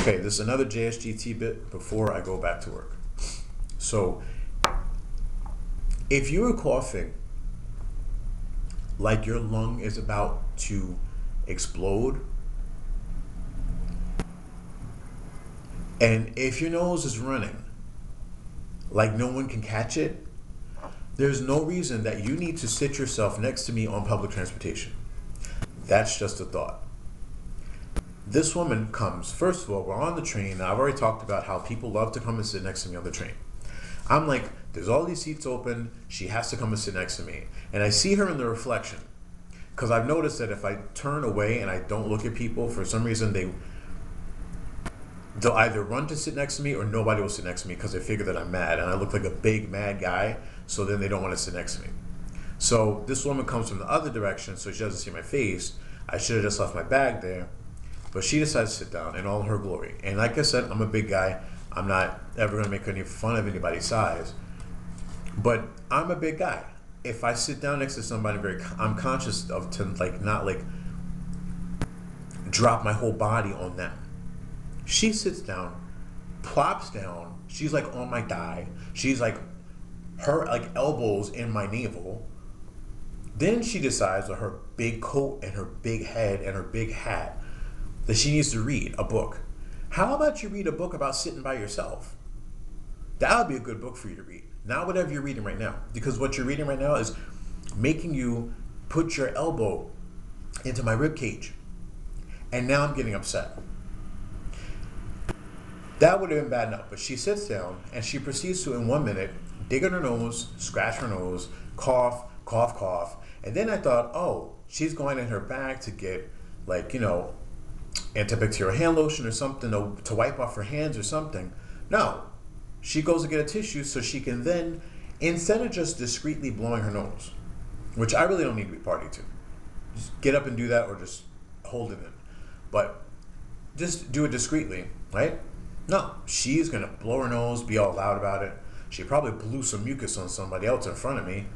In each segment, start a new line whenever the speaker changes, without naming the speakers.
Okay, this is another JSGT bit before I go back to work. So, if you're coughing like your lung is about to explode, and if your nose is running like no one can catch it, there's no reason that you need to sit yourself next to me on public transportation. That's just a thought. This woman comes, first of all, we're on the train, and I've already talked about how people love to come and sit next to me on the train. I'm like, there's all these seats open, she has to come and sit next to me. And I see her in the reflection, because I've noticed that if I turn away and I don't look at people, for some reason they'll either run to sit next to me or nobody will sit next to me because they figure that I'm mad and I look like a big mad guy, so then they don't want to sit next to me. So this woman comes from the other direction, so she doesn't see my face. I should have just left my bag there, but she decides to sit down in all her glory. And like I said, I'm a big guy. I'm not ever going to make any fun of anybody's size, but I'm a big guy. If I sit down next to somebody, I'm conscious of to not drop my whole body on them. She sits down, plops down. She's like on my thigh. She's like her elbows in my navel. Then she decides with her big coat and her big head and her big hat that she needs to read a book. How about you read a book about sitting by yourself? That would be a good book for you to read. Not whatever you're reading right now, because what you're reading right now is making you put your elbow into my rib cage. And now I'm getting upset. That would have been bad enough, but she sits down and she proceeds to, in 1 minute, dig in her nose, scratch her nose, cough, cough, cough. And then I thought, oh, she's going in her bag to get antibacterial hand lotion or something to wipe off her hands or something. No, she goes to get a tissue so she can then, instead of just discreetly blowing her nose, which I really don't need to be party to, just get up and do that or just hold it in. But just do it discreetly, right? No, she's gonna blow her nose, be all loud about it. She probably blew some mucus on somebody else in front of me.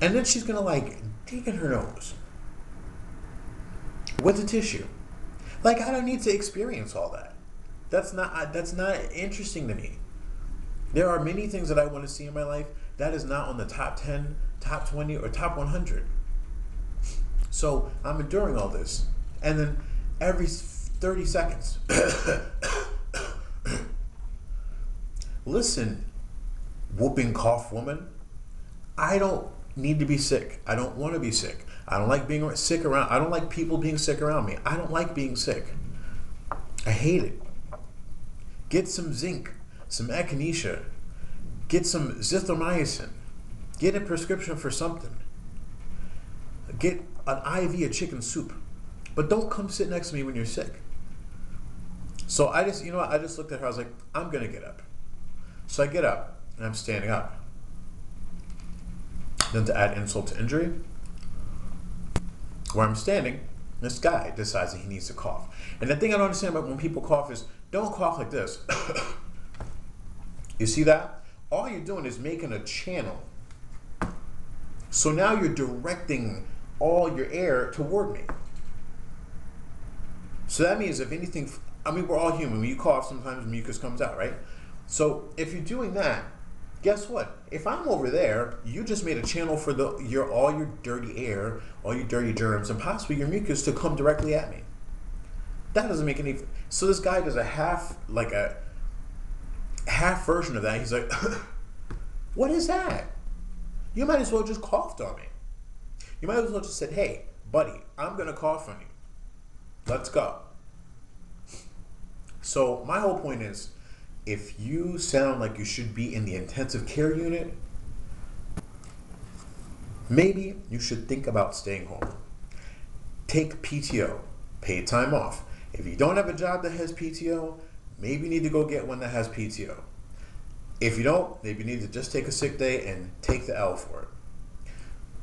And then she's gonna dig in her nose with a tissue. I don't need to experience all that. That's not interesting to me. There are many things that I want to see in my life that is not on the top 10, top 20, or top 100. So I'm enduring all this. And then every 30 seconds, listen, whooping cough woman, I don't need to be sick. I don't want to be sick. I don't like being sick around. I don't like people being sick around me. I don't like being sick. I hate it. Get some zinc, some echinacea, get some zithromycin, get a prescription for something. Get an IV of chicken soup, but don't come sit next to me when you're sick. So I just looked at her. I was like, I'm gonna get up. So I get up and I'm standing up. Then to add insult to injury, where I'm standing, this guy decides that he needs to cough. And the thing I don't understand about when people cough is, don't cough like this. You see that? All you're doing is making a channel. So now you're directing all your air toward me. So that means if anything, we're all human. When you cough, sometimes mucus comes out, right? So if you're doing that, guess what? If I'm over there, you just made a channel for all your dirty air, all your dirty germs, and possibly your mucus to come directly at me. That doesn't make any. So this guy does a half version of that. He's like, "What is that? You might as well just coughed on me. You might as well just said, hey, buddy, I'm gonna cough on you. Let's go." So my whole point is, if you sound like you should be in the intensive care unit, maybe you should think about staying home. Take PTO, paid time off. If you don't have a job that has PTO, maybe you need to go get one that has PTO. If you don't, maybe you need to just take a sick day and take the L for it.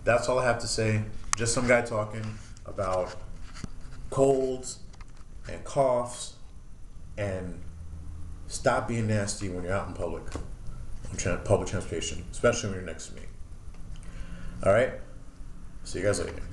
That's all I have to say. Just some guy talking about colds and coughs, and stop being nasty when you're out in public, on public transportation, especially when you're next to me. All right? See you guys later.